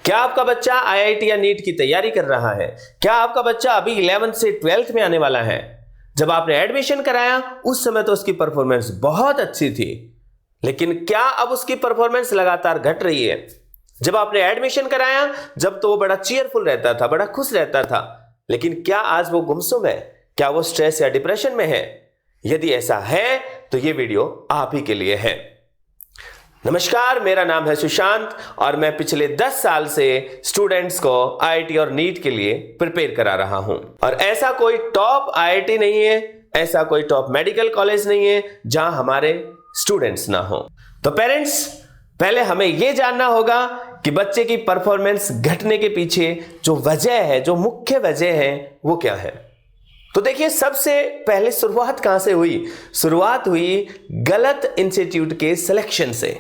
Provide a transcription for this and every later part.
क्या आपका बच्चा आईआईटी या नीट की तैयारी कर रहा है? क्या आपका बच्चा अभी 11th से 12th में आने वाला है? जब आपने एडमिशन कराया उस समय तो उसकी परफॉर्मेंस बहुत अच्छी थी, लेकिन क्या अब उसकी परफॉर्मेंस लगातार घट रही है? जब आपने एडमिशन कराया जब तो वो बड़ा चीयरफुल रहता था, बड़ा खुश रहता था, लेकिन क्या आज वो गुमसुम है? क्या वो स्ट्रेस या डिप्रेशन में है? यदि ऐसा है तो ये वीडियो आप ही के लिए है। नमस्कार, मेरा नाम है सुशांत और मैं पिछले 10 साल से स्टूडेंट्स को आईआईटी और नीट के लिए प्रिपेयर करा रहा हूं। और ऐसा कोई टॉप आईआईटी नहीं है, ऐसा कोई टॉप मेडिकल कॉलेज नहीं है जहां हमारे स्टूडेंट्स ना हो। तो पेरेंट्स, पहले हमें यह जानना होगा कि बच्चे की परफॉर्मेंस घटने के पीछे जो वजह है, जो मुख्य वजह है, वो क्या है। तो देखिए, सबसे पहले शुरुआत कहां से हुई? शुरुआत हुई गलत इंस्टीट्यूट के सिलेक्शन से।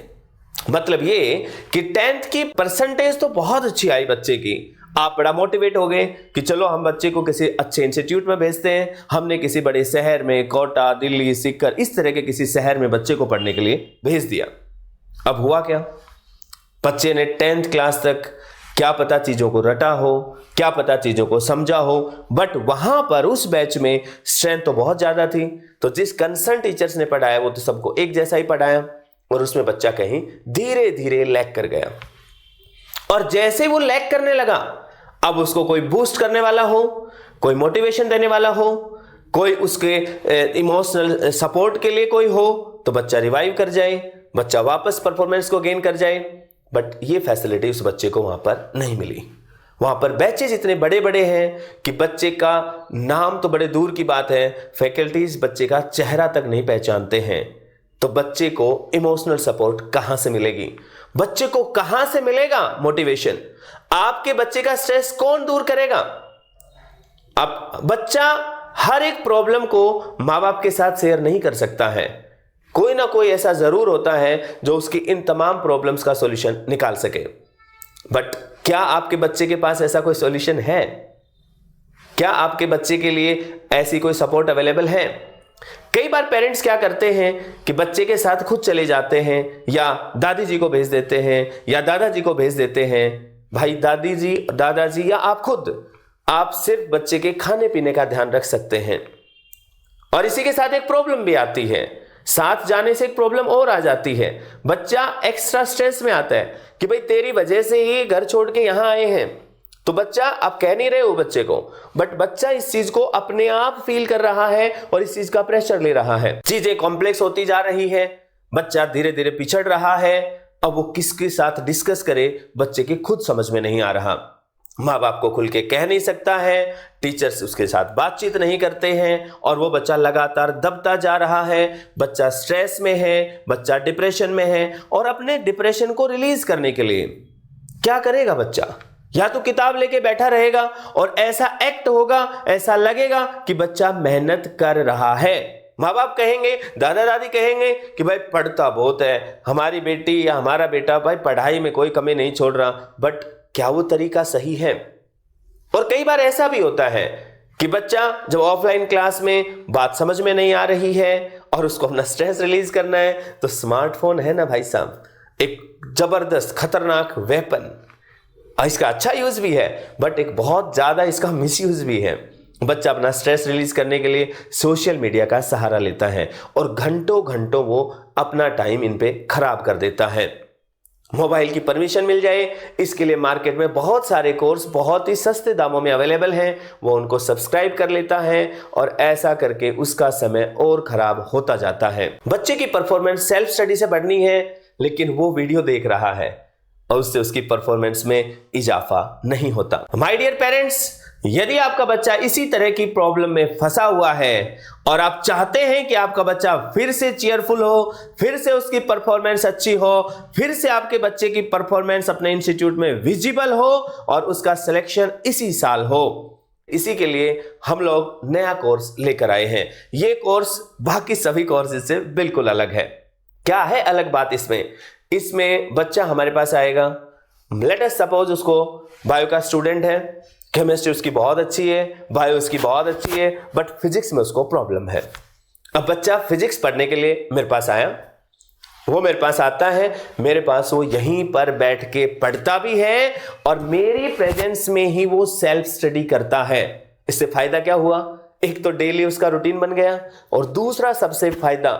मतलब ये कि 10th की परसेंटेज तो बहुत अच्छी आई बच्चे की, आप बड़ा मोटिवेट हो गए कि चलो हम बच्चे को किसी अच्छे इंस्टीट्यूट में भेजते हैं। हमने किसी बड़े शहर में, कोटा, दिल्ली, सीकर, इस तरह के किसी शहर में बच्चे को पढ़ने के लिए भेज दिया। अब हुआ क्या? बच्चे ने 10th क्लास तक क्या पता चीजों को रटा हो, क्या पता चीजों को समझा हो, बट वहां पर उस बैच में स्ट्रेंथ तो बहुत ज्यादा थी। तो जिस कंसर्न टीचर्स ने पढ़ाया वो तो सबको एक जैसा ही पढ़ाया और उसमें बच्चा कहीं धीरे धीरे लैग कर गया। और जैसे वो लैग करने लगा, अब उसको कोई बूस्ट करने वाला हो, कोई मोटिवेशन देने वाला हो, कोई उसके इमोशनल सपोर्ट के लिए कोई हो, तो बच्चा रिवाइव कर जाए, बच्चा वापस परफॉर्मेंस को गेन कर जाए। बट ये फैसिलिटी उस बच्चे को वहां पर नहीं मिली। वहां पर बैचेज इतने बड़े बड़े हैं कि बच्चे का नाम तो बड़े दूर की बात है, फैकल्टीज बच्चे का चेहरा तक नहीं पहचानते हैं। तो बच्चे को इमोशनल सपोर्ट कहां से मिलेगी? बच्चे को कहां से मिलेगा मोटिवेशन? आपके बच्चे का स्ट्रेस कौन दूर करेगा? अब बच्चा हर एक प्रॉब्लम को मां बाप के साथ शेयर नहीं कर सकता है। कोई ना कोई ऐसा जरूर होता है जो उसकी इन तमाम प्रॉब्लम्स का सॉल्यूशन निकाल सके। बट क्या आपके बच्चे के पास ऐसा कोई सॉल्यूशन है? क्या आपके बच्चे के लिए ऐसी कोई सपोर्ट अवेलेबल है? कई बार पेरेंट्स क्या करते हैं कि बच्चे के साथ खुद चले जाते हैं या दादी जी को भेज देते हैं या दादाजी को भेज देते हैं। भाई, दादी जी, दादाजी या आप खुद, आप सिर्फ बच्चे के खाने पीने का ध्यान रख सकते हैं। और इसी के साथ एक प्रॉब्लम भी आती है, साथ जाने से एक प्रॉब्लम और आ जाती है। बच्चा एक्स्ट्रा स्ट्रेस में आता है कि भाई तेरी वजह से ही घर छोड़ के यहां आए हैं। तो बच्चा, आप कह नहीं रहे हो बच्चे को, बट बच्चा इस चीज को अपने आप फील कर रहा है और इस चीज का प्रेशर ले रहा है। चीजें कॉम्प्लेक्स होती जा रही है, बच्चा धीरे धीरे पिछड़ रहा है। अब वो किसके साथ डिस्कस करे, बच्चे की खुद समझ में नहीं आ रहा। माँ बाप को खुल के कह नहीं सकता है, टीचर्स उसके साथ बातचीत नहीं करते हैं और वो बच्चा लगातार दबता जा रहा है। बच्चा स्ट्रेस में है, बच्चा डिप्रेशन में है और अपने डिप्रेशन को रिलीज करने के लिए क्या करेगा बच्चा? या तो किताब लेके बैठा रहेगा और ऐसा एक्ट होगा, ऐसा लगेगा कि बच्चा मेहनत कर रहा है। माँ बाप कहेंगे, दादा दादी कहेंगे कि भाई पढ़ता बहुत है, हमारी बेटी या हमारा बेटा भाई पढ़ाई में कोई कमी नहीं छोड़ रहा। बट क्या वो तरीका सही है? और कई बार ऐसा भी होता है कि बच्चा जब ऑफलाइन क्लास में बात समझ में नहीं आ रही है और उसको अपना स्ट्रेस रिलीज करना है, तो स्मार्टफोन है ना भाई साहब, एक जबरदस्त खतरनाक वेपन। इसका अच्छा यूज भी है बट एक बहुत ज्यादा इसका मिसयूज भी है। बच्चा अपना स्ट्रेस रिलीज करने के लिए सोशल मीडिया का सहारा लेता है और घंटों घंटों वो अपना टाइम इन पे खराब कर देता है। मोबाइल की परमिशन मिल जाए, इसके लिए मार्केट में बहुत सारे कोर्स बहुत ही सस्ते दामों में अवेलेबल हैं, वो उनको सब्सक्राइब कर लेता है और ऐसा करके उसका समय और खराब होता जाता है। बच्चे की परफॉर्मेंस सेल्फ स्टडी से बढ़नी है, लेकिन वो वीडियो देख रहा है और उससे उसकी परफॉर्मेंस में इजाफा नहीं होता। माय डियर पेरेंट्स, यदि आपका बच्चा इसी तरह की प्रॉब्लम में फंसा हुआ है और आप चाहते हैं कि आपका बच्चा फिर से चीयरफुल हो, फिर से उसकी परफॉर्मेंस अच्छी हो, फिर से आपके बच्चे की परफॉर्मेंस अपने इंस्टीट्यूट में विजिबल हो और उसका सिलेक्शन इसी साल हो, इसी के लिए हम लोग नया कोर्स लेकर आए हैं। यह कोर्स बाकी सभी कोर्सेज से बिल्कुल अलग है। क्या है अलग बात इसमें? इसमें बच्चा हमारे पास आएगा, लेट अस सपोज उसको बायो का स्टूडेंट है, केमिस्ट्री उसकी बहुत अच्छी है, बायो उसकी बहुत अच्छी है, बट फिजिक्स में उसको प्रॉब्लम है। अब बच्चा फिजिक्स पढ़ने के लिए मेरे पास आया वो मेरे पास आता है, मेरे पास वो यहीं पर बैठ के पढ़ता भी है और मेरी प्रेजेंस में ही वो सेल्फ स्टडी करता है। इससे फायदा क्या हुआ? एक तो डेली उसका रूटीन बन गया, और दूसरा सबसे फायदा,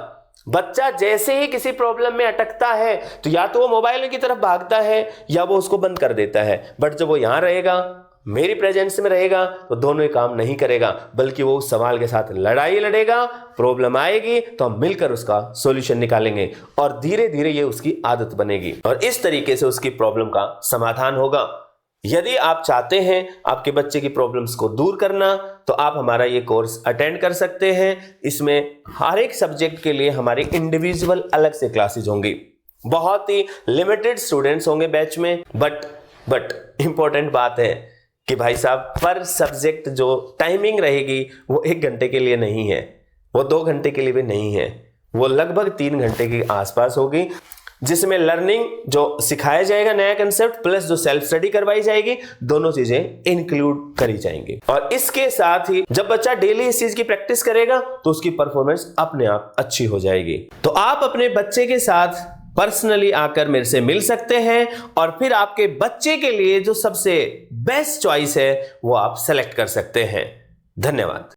बच्चा जैसे ही किसी प्रॉब्लम में अटकता है तो या तो वो मोबाइल की तरफ भागता है या वो उसको बंद कर देता है। बट जब वो यहां रहेगा, मेरी प्रेजेंस में रहेगा, तो दोनों ही काम नहीं करेगा, बल्कि वो उस सवाल के साथ लड़ाई लड़ेगा। प्रॉब्लम आएगी तो हम मिलकर उसका सॉल्यूशन निकालेंगे और धीरे धीरे ये उसकी आदत बनेगी और इस तरीके से उसकी प्रॉब्लम का समाधान होगा। यदि आप चाहते हैं आपके बच्चे की प्रॉब्लम्स को दूर करना, तो आप हमारा ये कोर्स अटेंड कर सकते हैं। इसमें हर एक सब्जेक्ट के लिए हमारी इंडिविजुअल अलग से क्लासेज होंगी। बहुत ही लिमिटेड स्टूडेंट्स होंगे बैच में, बट इंपॉर्टेंट बात है कि भाई साहब, पर सब्जेक्ट जो टाइमिंग रहेगी वो 1 घंटे के लिए नहीं है, वो 2 घंटे के लिए भी नहीं है, वो लगभग 3 घंटे के आसपास होगी, जिसमें लर्निंग जो सिखाया जाएगा नया कंसेप्ट प्लस जो सेल्फ स्टडी करवाई जाएगी, दोनों चीजें इंक्लूड करी जाएंगी। और इसके साथ ही जब बच्चा डेली इस चीज की प्रैक्टिस करेगा तो उसकी परफॉर्मेंस अपने आप अच्छी हो जाएगी। तो आप अपने बच्चे के साथ पर्सनली आकर मेरे से मिल सकते हैं और फिर आपके बच्चे के लिए जो सबसे बेस्ट चॉइस है वो आप सेलेक्ट कर सकते हैं। धन्यवाद।